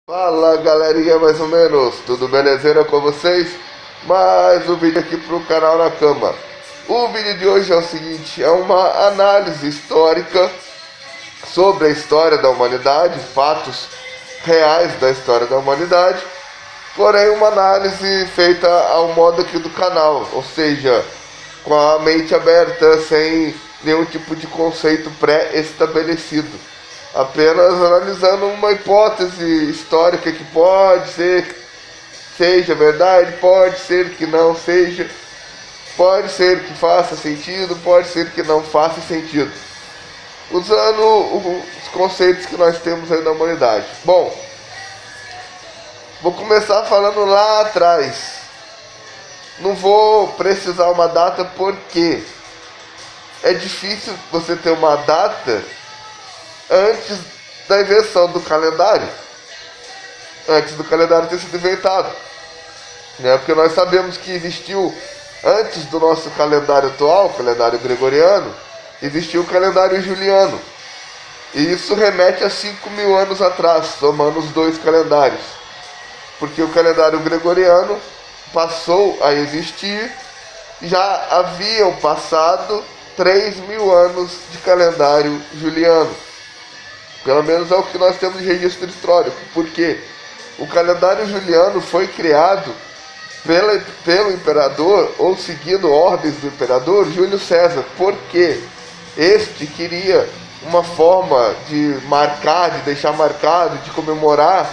Fala galerinha, mais ou menos, tudo belezeira com vocês? Mais um vídeo aqui pro canal Na Cama. O vídeo de hoje é o seguinte, é uma análise histórica sobre a história da humanidade, fatos reais da história da humanidade, porém uma análise feita ao modo aqui do canal, ou seja, com a mente aberta, sem nenhum tipo de conceito pré-estabelecido, apenas analisando uma hipótese histórica que pode ser que seja verdade, pode ser que não seja, pode ser que faça sentido, pode ser que não faça sentido, usando os conceitos que nós temos aí da humanidade. Bom, vou começar falando lá atrás. Não vou precisar uma data porque é difícil você ter uma data antes da invenção do calendário, antes do calendário ter sido inventado, né? Porque nós sabemos que existiu, antes do nosso calendário atual, o calendário gregoriano, existiu o calendário juliano, e isso remete a 5.000 anos atrás, somando os dois calendários, porque o calendário gregoriano passou a existir, já haviam passado 3.000 anos de calendário juliano. Pelo menos é o que nós temos de registro histórico, porque o calendário juliano foi criado pelo imperador, ou seguindo ordens do imperador Júlio César, porque este queria uma forma de marcar, de deixar marcado, de comemorar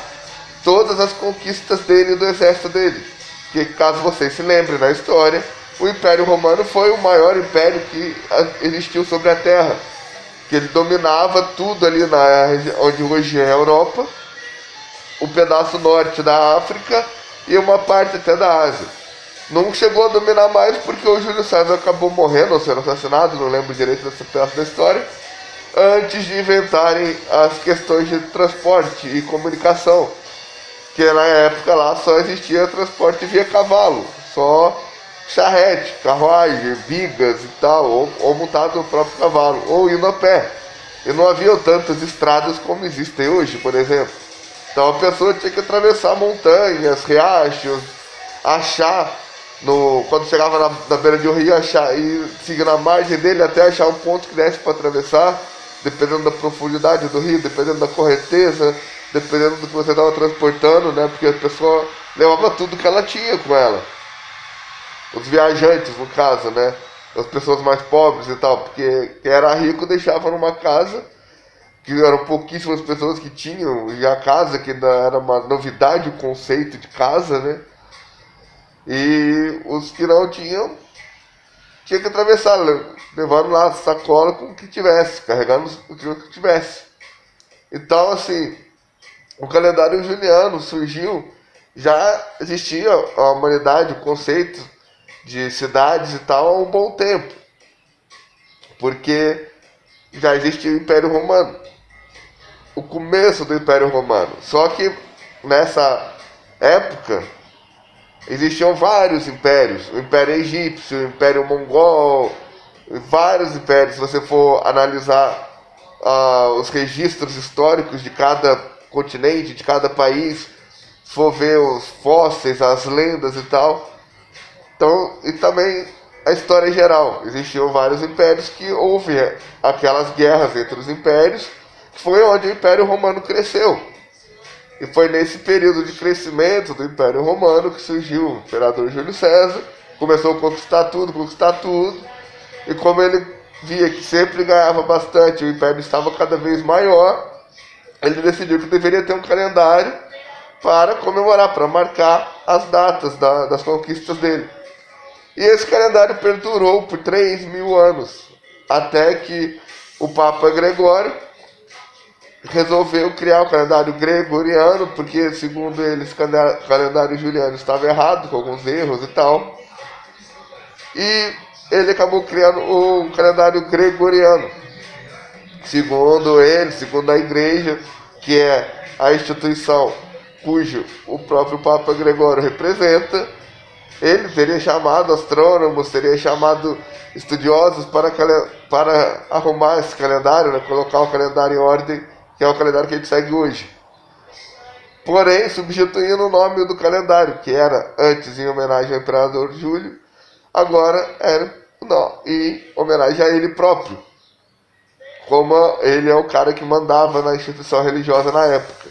todas as conquistas dele e do exército dele. Que, caso vocês se lembrem na história, o Império Romano foi o maior império que existiu sobre a Terra, que ele dominava tudo ali na região onde hoje é a Europa, o pedaço norte da África e uma parte até da Ásia. Não chegou a dominar mais porque o Júlio César acabou morrendo ou sendo assassinado, não lembro direito dessa pedaço da história, antes de inventarem as questões de transporte e comunicação, que na época lá só existia transporte via cavalo, só charrete, carruagem, vigas e tal, ou montado no próprio cavalo, ou indo a pé. E não havia tantas estradas como existem hoje, por exemplo. Então a pessoa tinha que atravessar montanhas, riachos, achar, quando chegava na beira de um rio, achar, e seguir na margem dele até achar um ponto que desse para atravessar, dependendo da profundidade do rio, dependendo da correnteza, dependendo do que você estava transportando, né? Porque a pessoa levava tudo que ela tinha com ela. Os viajantes, no caso, né? As pessoas mais pobres e tal, porque quem era rico deixava numa casa, que eram pouquíssimas pessoas que tinham, e a casa, que ainda era uma novidade o conceito de casa, né? E os que não tinham, tinha que atravessar, levando lá a sacola com o que tivesse, carregando o que tivesse. Então, assim, o calendário juliano surgiu, já existia a humanidade, o conceito de cidades e tal há um bom tempo, porque já existia o Império Romano, o começo do Império Romano. Só que nessa época existiam vários impérios, o Império Egípcio, o Império Mongol, vários impérios. Se você for analisar os registros históricos de cada continente, de cada país, se for ver os fósseis, as lendas e tal. Então, e também a história geral. Existiam vários impérios que houve aquelas guerras entre os impérios, que foi onde o Império Romano cresceu. E foi nesse período de crescimento do Império Romano que surgiu o imperador Júlio César, começou a conquistar tudo, e como ele via que sempre ganhava bastante, o império estava cada vez maior, ele decidiu que deveria ter um calendário para comemorar, para marcar as datas das conquistas dele. E esse calendário perdurou por 3.000 anos, até que o Papa Gregório resolveu criar o calendário gregoriano, porque, segundo eles, o calendário juliano estava errado, com alguns erros e tal. E ele acabou criando o calendário gregoriano, segundo ele, segundo a igreja, que é a instituição cujo o próprio Papa Gregório representa. Ele teria chamado astrônomos, teria chamado estudiosos para arrumar esse calendário, né? Colocar o calendário em ordem, que é o calendário que a gente segue hoje. porém substituindo o nome do calendário, que era antes em homenagem ao imperador Júlio, agora era em homenagem a ele próprio, como ele é o cara que mandava na instituição religiosa na época,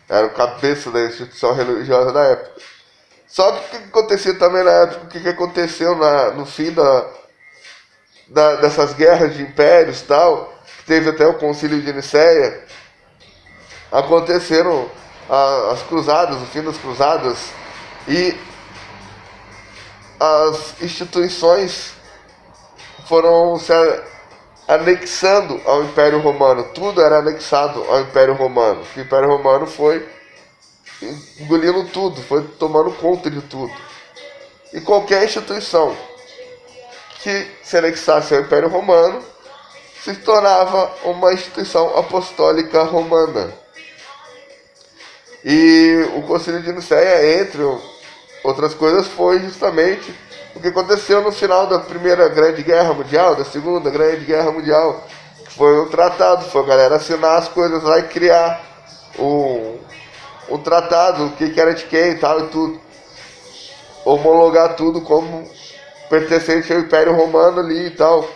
era o cabeça da instituição religiosa da época. Só que o que acontecia também na época, o que aconteceu no fim dessas guerras de impérios e tal, teve até o concílio de Nicéia, aconteceram as cruzadas, o fim das cruzadas, e as instituições foram se anexando ao Império Romano, tudo era anexado ao Império Romano, o Império Romano foi engolindo tudo, foi tomando conta de tudo, e qualquer instituição que se anexasse ao Império Romano se tornava uma instituição apostólica romana. E o Concílio de Nicéia, entre outras coisas, foi justamente o que aconteceu no final da Primeira Grande Guerra Mundial, da Segunda Grande Guerra Mundial, que foi um tratado, foi a galera assinar as coisas lá e criar um tratado, o que era de quem e tal e tudo, homologar tudo como pertencente ao Império Romano ali e tal.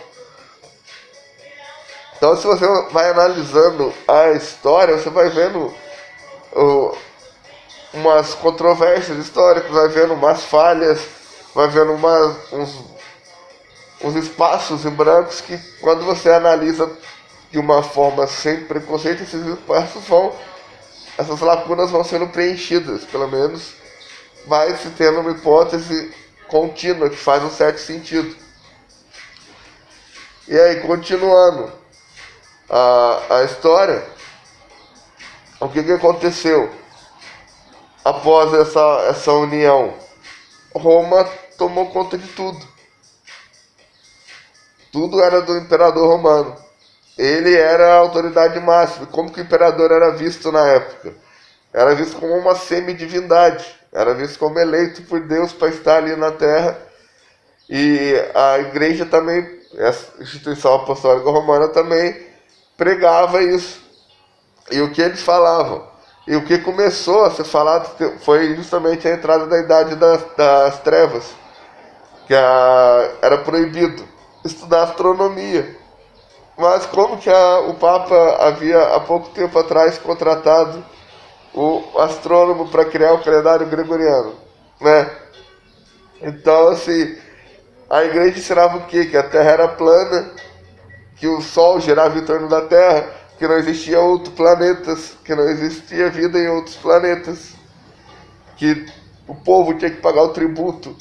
Então, se você vai analisando a história, você vai vendo umas controvérsias históricas, vai vendo umas falhas, vai vendo uns espaços em brancos que, quando você analisa de uma forma sem preconceito, essas lacunas vão sendo preenchidas, pelo menos vai se tendo uma hipótese contínua que faz um certo sentido. E aí, continuando a história, o que aconteceu após essa união? Roma tomou conta de tudo. Tudo era do imperador romano. Ele era a autoridade máxima. Como que o imperador era visto na época? Era visto como uma semidivindade. Era visto como eleito por Deus para estar ali na terra. E a igreja também, a instituição apostólica romana também pregava isso. E o que eles falavam? E o que começou a ser falado foi justamente a entrada da Idade das Trevas, que era proibido estudar astronomia. Mas como que o Papa havia há pouco tempo atrás contratado o astrônomo para criar o calendário gregoriano, né? Então, assim, a igreja ensinava o quê? Que a Terra era plana, que o Sol girava em torno da Terra, que não existia outros planetas, que não existia vida em outros planetas, que o povo tinha que pagar o tributo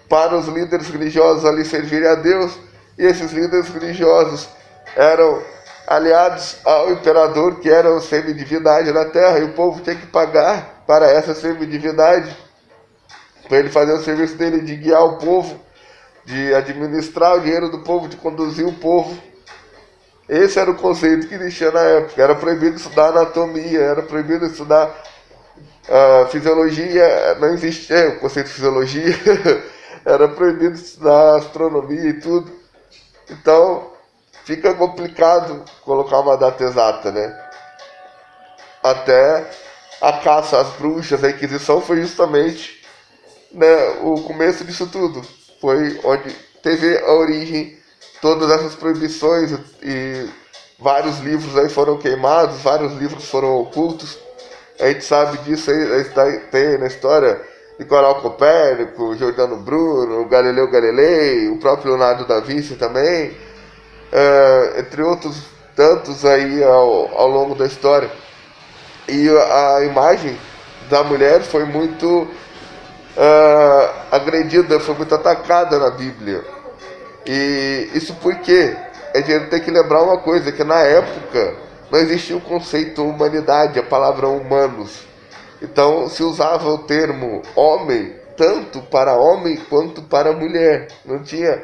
para os líderes religiosos ali servirem a Deus, e esses líderes religiosos eram aliados ao imperador, que era a semidivindade na terra, e o povo tinha que pagar para essa semidivindade, para ele fazer o serviço dele de guiar o povo, de administrar o dinheiro do povo, de conduzir o povo. Esse era o conceito que existia na época. Era proibido estudar anatomia, era proibido estudar fisiologia, não existia o conceito de fisiologia, era proibido estudar astronomia e tudo. Então, fica complicado colocar uma data exata, né? Até a caça às bruxas, a Inquisição foi justamente, né, o começo disso tudo. Foi onde teve a origem todas essas proibições, e vários livros aí foram queimados, vários livros foram ocultos. A gente sabe disso aí, tem na história Nicolau Copérnico, Giordano Bruno, Galileu Galilei, o próprio Leonardo da Vinci também, entre outros tantos aí ao longo da história. E a imagem da mulher foi muito agredida, foi muito atacada na Bíblia. E isso porque a gente tem que lembrar uma coisa, que na época não existia o conceito humanidade, a palavra humanos. Então se usava o termo homem tanto para homem quanto para mulher. Não tinha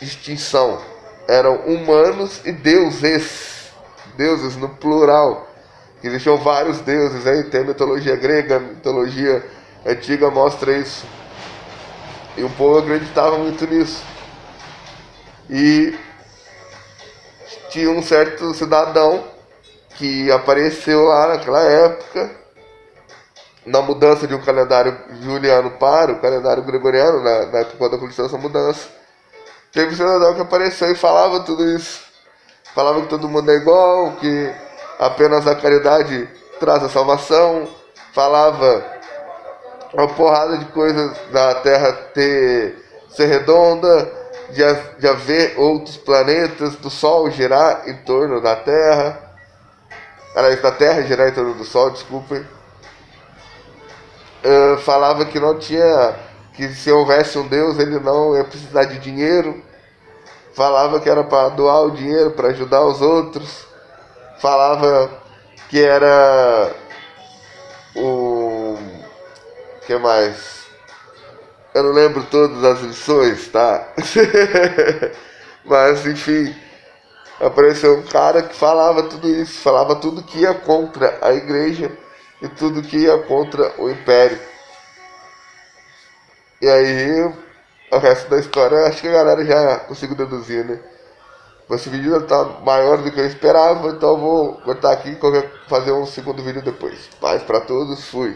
distinção. Eram humanos e deuses. Deuses no plural. Existiam vários deuses aí, tem a mitologia grega, a mitologia antiga mostra isso. E o povo acreditava muito nisso. E tinha um certo cidadão que apareceu lá naquela época, na mudança de um calendário juliano para o calendário gregoriano, na época quando aconteceu essa mudança. Teve um cidadão que apareceu e falava tudo isso. Falava que todo mundo é igual, que apenas a caridade traz a salvação. Falava uma porrada de coisas da Terra ser redonda, de haver outros planetas, do Sol girar em torno da Terra. Aliás, da Terra girar em torno do Sol, desculpem. Falava que não tinha, que se houvesse um Deus ele não ia precisar de dinheiro. Falava que era para doar o dinheiro para ajudar os outros. Falava que era o que mais? Eu não lembro todas as lições, tá? Mas enfim, apareceu um cara que falava tudo isso, falava tudo que ia contra a igreja e tudo que ia contra o império. E aí, o resto da história, acho que a galera já conseguiu deduzir, né? Esse vídeo tá maior do que eu esperava, então eu vou cortar aqui e fazer um segundo vídeo depois. Paz pra todos, fui!